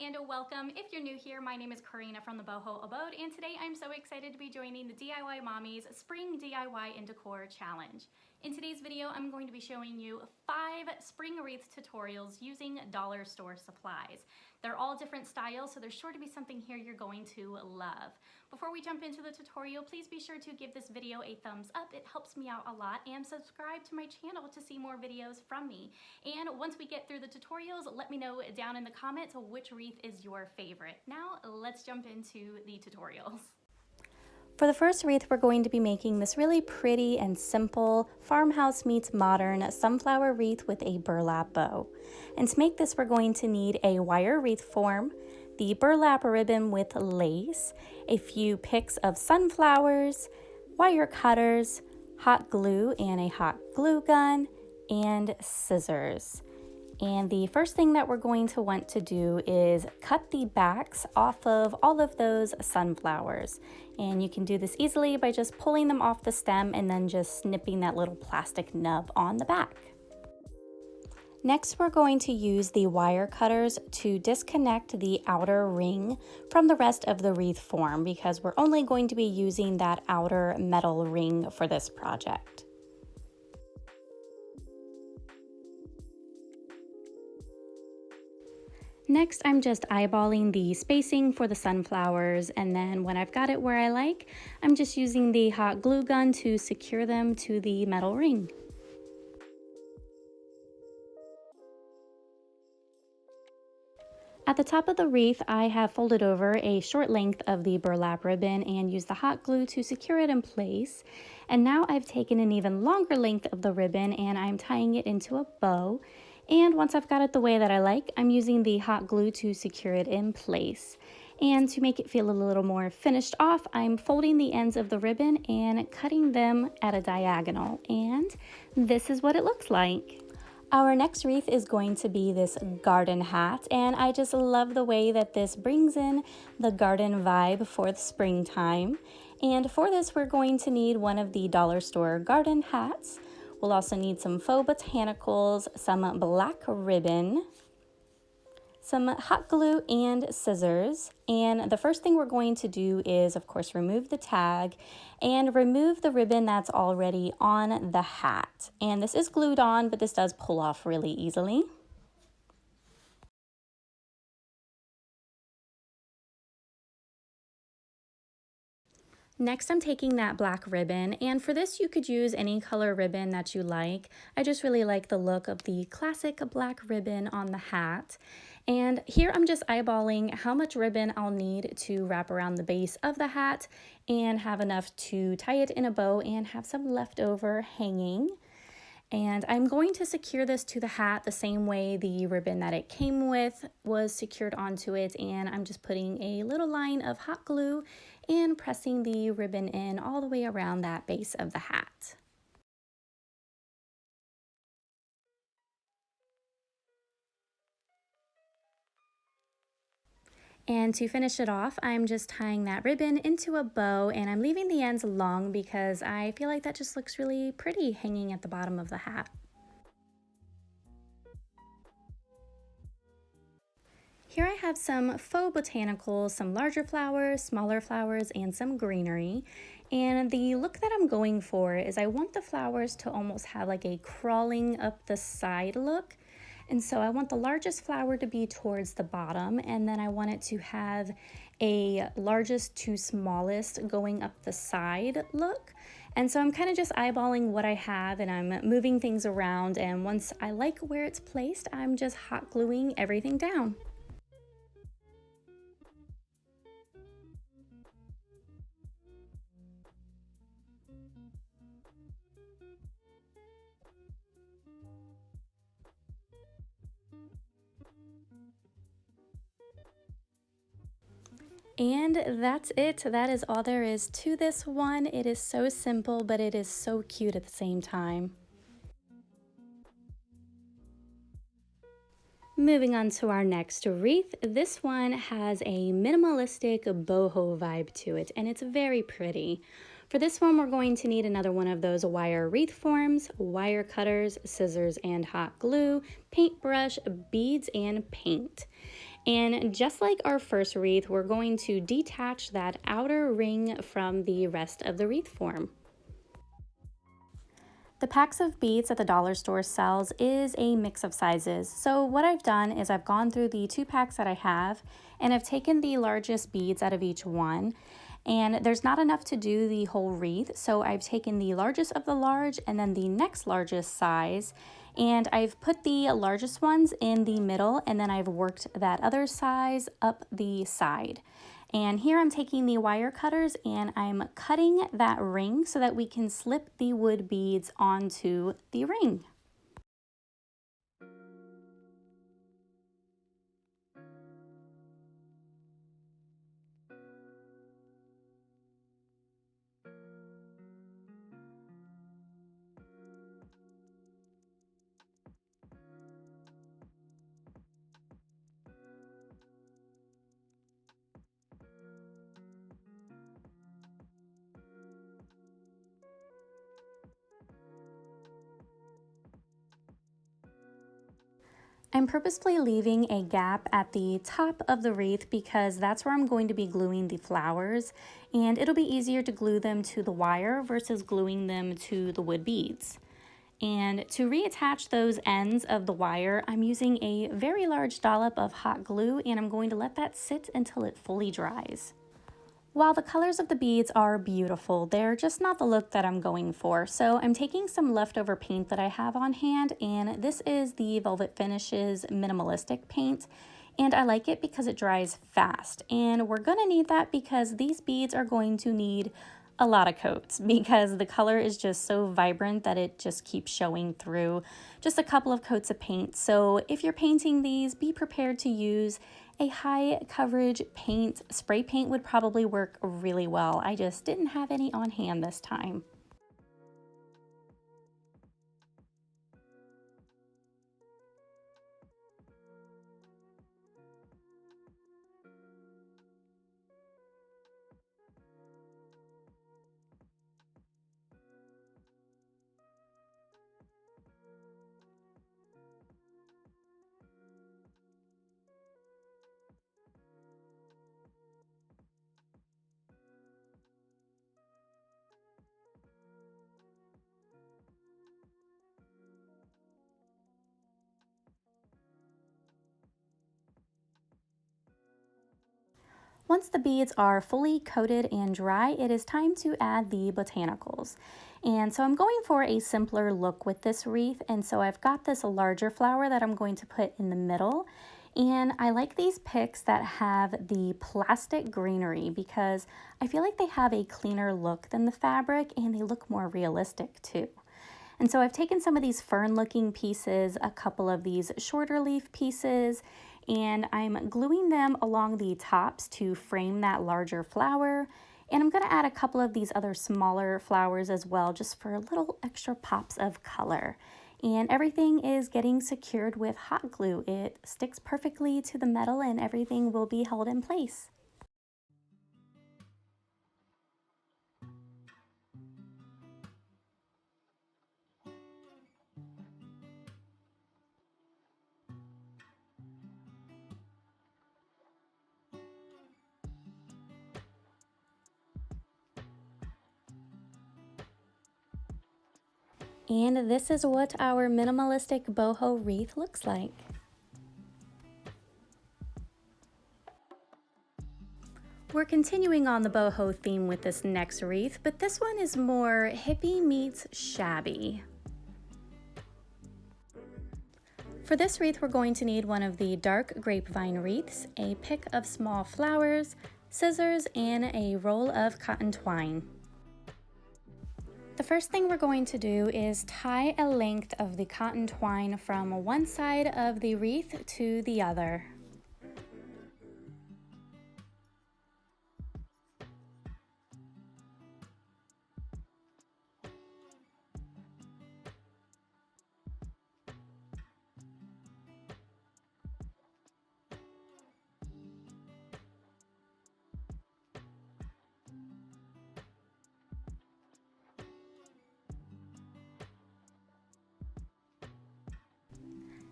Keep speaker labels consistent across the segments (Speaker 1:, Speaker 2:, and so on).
Speaker 1: and welcome. If you're new here, my name is Corinna from the Boho Abode, and today I'm so excited to be joining the DIY Mommy's Spring DIY and Decor Challenge. In today's video, I'm going to be showing you 5 spring wreath tutorials using dollar store supplies. They're all different styles, so there's sure to be something here you're going to love. Before we jump into the tutorial, please be sure to give this video a thumbs up. It helps me out a lot, and subscribe to my channel to see more videos from me. And once we get through the tutorials, let me know down in the comments which wreath is your favorite. Now, let's jump into the tutorials. For the first wreath, we're going to be making this really pretty and simple farmhouse meets modern sunflower wreath with a burlap bow. And to make this, we're going to need a wire wreath form, the burlap ribbon with lace, a few picks of sunflowers, wire cutters, hot glue and a hot glue gun, and scissors. And the first thing that we're going to want to do is cut the backs off of all of those sunflowers. And you can do this easily by just pulling them off the stem and then just snipping that little plastic nub on the back. Next, we're going to use the wire cutters to disconnect the outer ring from the rest of the wreath form because we're only going to be using that outer metal ring for this project. Next, I'm just eyeballing the spacing for the sunflowers, and then when I've got it where I like, I'm just using the hot glue gun to secure them to the metal ring. At the top of the wreath, I have folded over a short length of the burlap ribbon and used the hot glue to secure it in place. And now I've taken an even longer length of the ribbon and I'm tying it into a bow. And once I've got it the way that I like, I'm using the hot glue to secure it in place. And to make it feel a little more finished off, I'm folding the ends of the ribbon and cutting them at a diagonal. And this is what it looks like. Our next wreath is going to be this garden hat, and I just love the way that this brings in the garden vibe for the springtime. And for this, we're going to need one of the dollar store garden hats. We'll also need some faux botanicals, some black ribbon, some hot glue and scissors. And the first thing we're going to do is, of course, remove the tag and remove the ribbon that's already on the hat. And this is glued on, but this does pull off really easily. Next, I'm taking that black ribbon, and for this you could use any color ribbon that you like. I just really like the look of the classic black ribbon on the hat. And here I'm just eyeballing how much ribbon I'll need to wrap around the base of the hat and have enough to tie it in a bow and have some leftover hanging. And I'm going to secure this to the hat the same way the ribbon that it came with was secured onto it, and I'm just putting a little line of hot glue and pressing the ribbon in all the way around that base of the hat. And to finish it off, I'm just tying that ribbon into a bow, and I'm leaving the ends long because I feel like that just looks really pretty hanging at the bottom of the hat. Here I have some faux botanicals, some larger flowers, smaller flowers, and some greenery. And the look that I'm going for is I want the flowers to almost have like a crawling up the side look. And so I want the largest flower to be towards the bottom, and then I want it to have a largest to smallest going up the side look. And so I'm kind of just eyeballing what I have, and I'm moving things around, and once I like where it's placed, I'm just hot gluing everything down. And that's it. That is all there is to this one. It is so simple, but it is so cute at the same time. Moving on to our next wreath. This one has a minimalistic boho vibe to it, and it's very pretty. For this one, we're going to need another one of those wire wreath forms, wire cutters, scissors, and hot glue, paintbrush, beads, and paint. And just like our first wreath, we're going to detach that outer ring from the rest of the wreath form. The packs of beads at the dollar store sells is a mix of sizes. So what I've done is I've gone through the 2 packs that I have, and I've taken the largest beads out of each one. And there's not enough to do the whole wreath, so I've taken the largest of the large and then the next largest size, and I've put the largest ones in the middle, and then I've worked that other size up the side. And here I'm taking the wire cutters and I'm cutting that ring so that we can slip the wood beads onto the ring. I'm purposefully leaving a gap at the top of the wreath because that's where I'm going to be gluing the flowers, and it'll be easier to glue them to the wire versus gluing them to the wood beads. And to reattach those ends of the wire, I'm using a very large dollop of hot glue, and I'm going to let that sit until it fully dries. While the colors of the beads are beautiful, they're just not the look that I'm going for. So I'm taking some leftover paint that I have on hand, and this is the Velvet Finishes Minimalistic paint. And I like it because it dries fast. And we're gonna need that because these beads are going to need a lot of coats because the color is just so vibrant that it just keeps showing through just a couple of coats of paint. So if you're painting these, be prepared to use a high coverage paint. Spray paint would probably work really well. I just didn't have any on hand this time. Once the beads are fully coated and dry, it is time to add the botanicals. And so I'm going for a simpler look with this wreath, and so I've got this larger flower that I'm going to put in the middle. And I like these picks that have the plastic greenery because I feel like they have a cleaner look than the fabric and they look more realistic too. And so I've taken some of these fern-looking pieces, a couple of these shorter leaf pieces, and I'm gluing them along the tops to frame that larger flower. And I'm gonna add a couple of these other smaller flowers as well, just for little extra pops of color. And everything is getting secured with hot glue. It sticks perfectly to the metal and everything will be held in place. And this is what our minimalistic boho wreath looks like. We're continuing on the boho theme with this next wreath, but this one is more hippie meets shabby. For this wreath, we're going to need one of the dark grapevine wreaths, a pick of small flowers, scissors, and a roll of cotton twine. The first thing we're going to do is tie a length of the cotton twine from one side of the wreath to the other.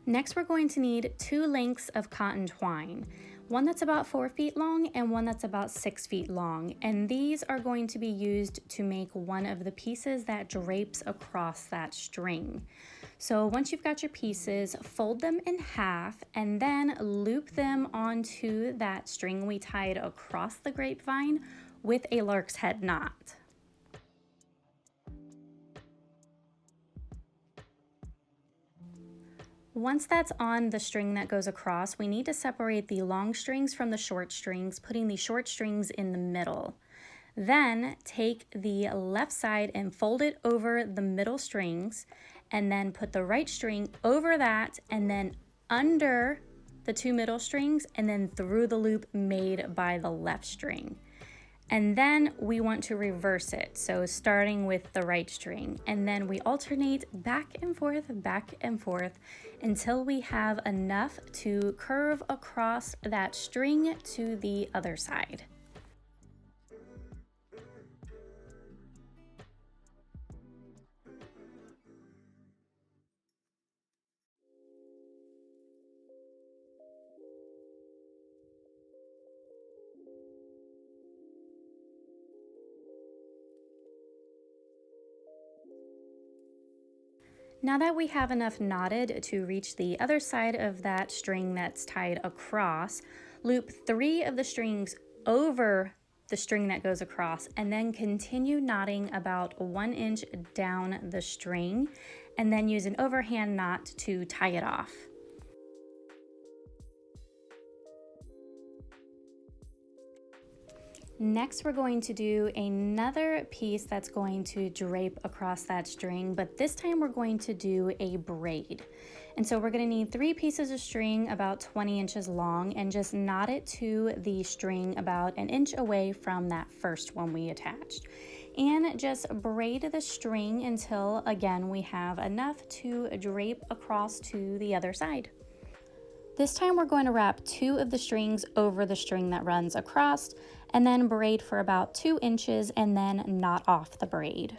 Speaker 1: Next, we're going to need 2 lengths of cotton twine. one that's about 4 feet long and one that's about 6 feet long. And these are going to be used to make one of the pieces that drapes across that string. So once you've got your pieces, fold them in half and then loop them onto that string we tied across the grapevine with a lark's head knot. Once that's on the string that goes across, we need to separate the long strings from the short strings, putting the short strings in the middle. Then take the left side and fold it over the middle strings, and then put the right string over that and then under the 2 middle strings and then through the loop made by the left string. And then we want to reverse it, so starting with the right string, and then we alternate back and forth until we have enough to curve across that string to the other side. Now that we have enough knotted to reach the other side of that string that's tied across, loop 3 of the strings over the string that goes across and then continue knotting about 1 inch down the string and then use an overhand knot to tie it off. Next, we're going to do another piece that's going to drape across that string, but this time we're going to do a braid. And so we're going to need 3 pieces of string about 20 inches long and just knot it to the string about 1 inch away from that first one we attached. And just braid the string until, again, we have enough to drape across to the other side. This time we're going to wrap 2 of the strings over the string that runs across and then braid for about 2 inches and then knot off the braid.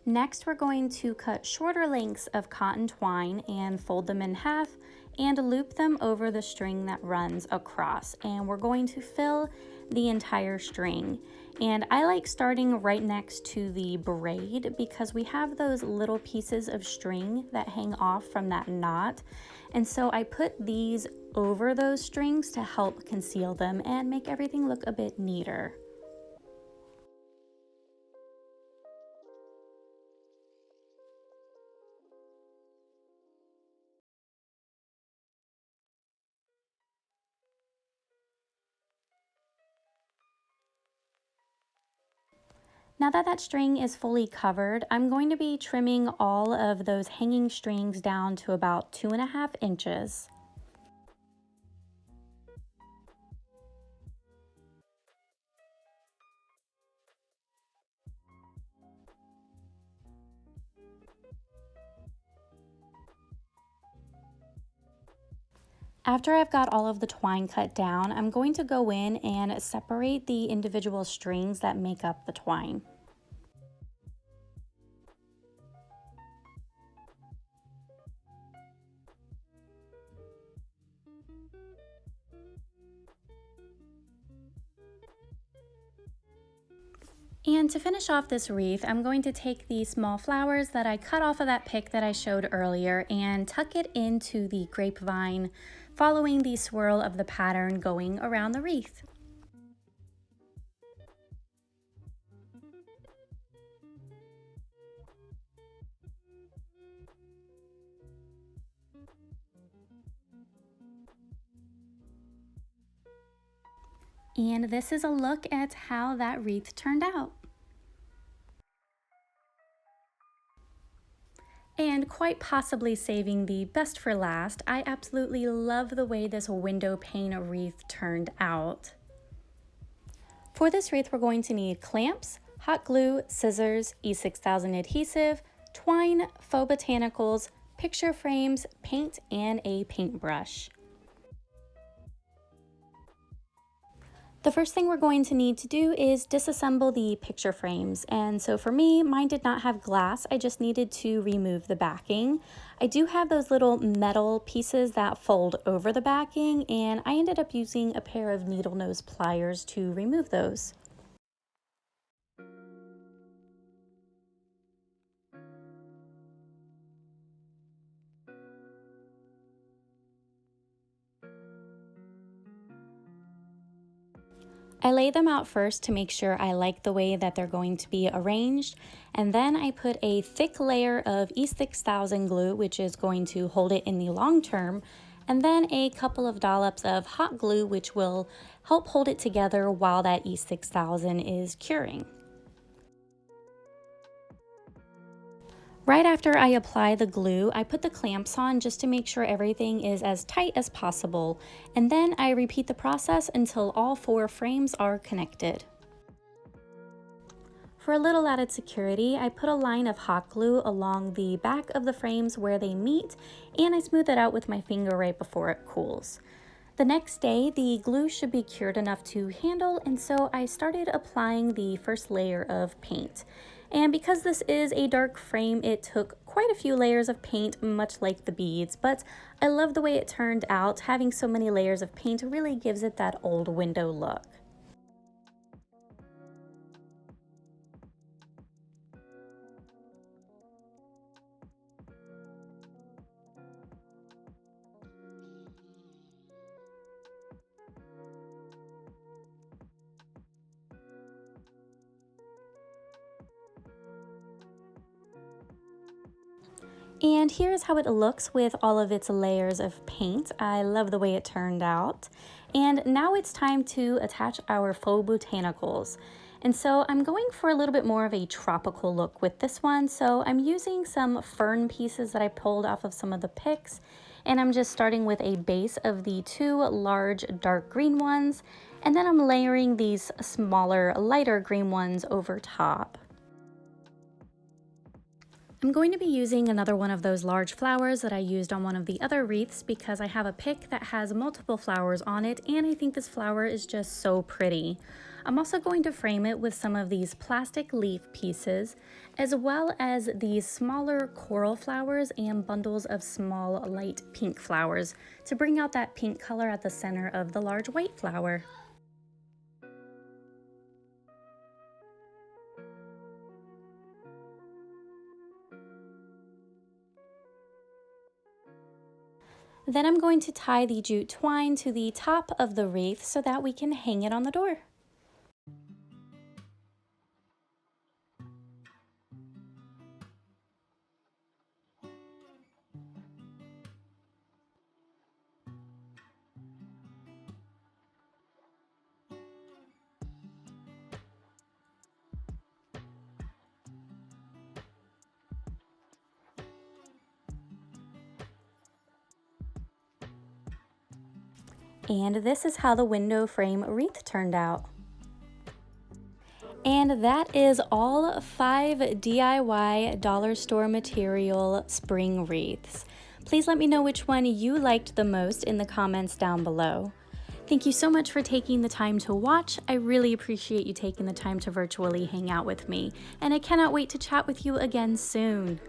Speaker 1: Next, we're going to cut shorter lengths of cotton twine and fold them in half and loop them over the string that runs across. And we're going to fill the entire string. And I like starting right next to the braid because we have those little pieces of string that hang off from that knot. And so I put these over those strings to help conceal them and make everything look a bit neater. Now that that string is fully covered, I'm going to be trimming all of those hanging strings down to about 2.5 inches. After I've got all of the twine cut down, I'm going to go in and separate the individual strings that make up the twine. And to finish off this wreath, I'm going to take the small flowers that I cut off of that pick that I showed earlier and tuck it into the grapevine, following the swirl of the pattern going around the wreath. And this is a look at how that wreath turned out. And quite possibly saving the best for last, I absolutely love the way this window pane wreath turned out. For this wreath, we're going to need clamps, hot glue, scissors, E6000 adhesive, twine, faux botanicals, picture frames, paint, and a paintbrush. The first thing we're going to need to do is disassemble the picture frames. And so for me, mine did not have glass. I just needed to remove the backing. I do have those little metal pieces that fold over the backing, and I ended up using a pair of needle nose pliers to remove those. I lay them out first to make sure I like the way that they're going to be arranged, and then I put a thick layer of E6000 glue, which is going to hold it in the long term, and then a couple of dollops of hot glue, which will help hold it together while that E6000 is curing. Right after I apply the glue, I put the clamps on just to make sure everything is as tight as possible, and then I repeat the process until all 4 frames are connected. For a little added security, I put a line of hot glue along the back of the frames where they meet, and I smooth it out with my finger right before it cools. The next day, the glue should be cured enough to handle, and so I started applying the first layer of paint. And because this is a dark frame, it took quite a few layers of paint, much like the beads, but I love the way it turned out. Having so many layers of paint really gives it that old window look. And here's how it looks with all of its layers of paint. I love the way it turned out. And now it's time to attach our faux botanicals. And so I'm going for a little bit more of a tropical look with this one. So I'm using some fern pieces that I pulled off of some of the picks. And I'm just starting with a base of the 2 large dark green ones. And then I'm layering these smaller, lighter green ones over top. I'm going to be using another one of those large flowers that I used on one of the other wreaths because I have a pick that has multiple flowers on it, and I think this flower is just so pretty. I'm also going to frame it with some of these plastic leaf pieces, as well as these smaller coral flowers and bundles of small light pink flowers to bring out that pink color at the center of the large white flower. Then I'm going to tie the jute twine to the top of the wreath so that we can hang it on the door. And this is how the window frame wreath turned out. And that is all 5 DIY dollar store material spring wreaths. Please let me know which one you liked the most in the comments down below. Thank you so much for taking the time to watch. I really appreciate you taking the time to virtually hang out with me, and I cannot wait to chat with you again soon.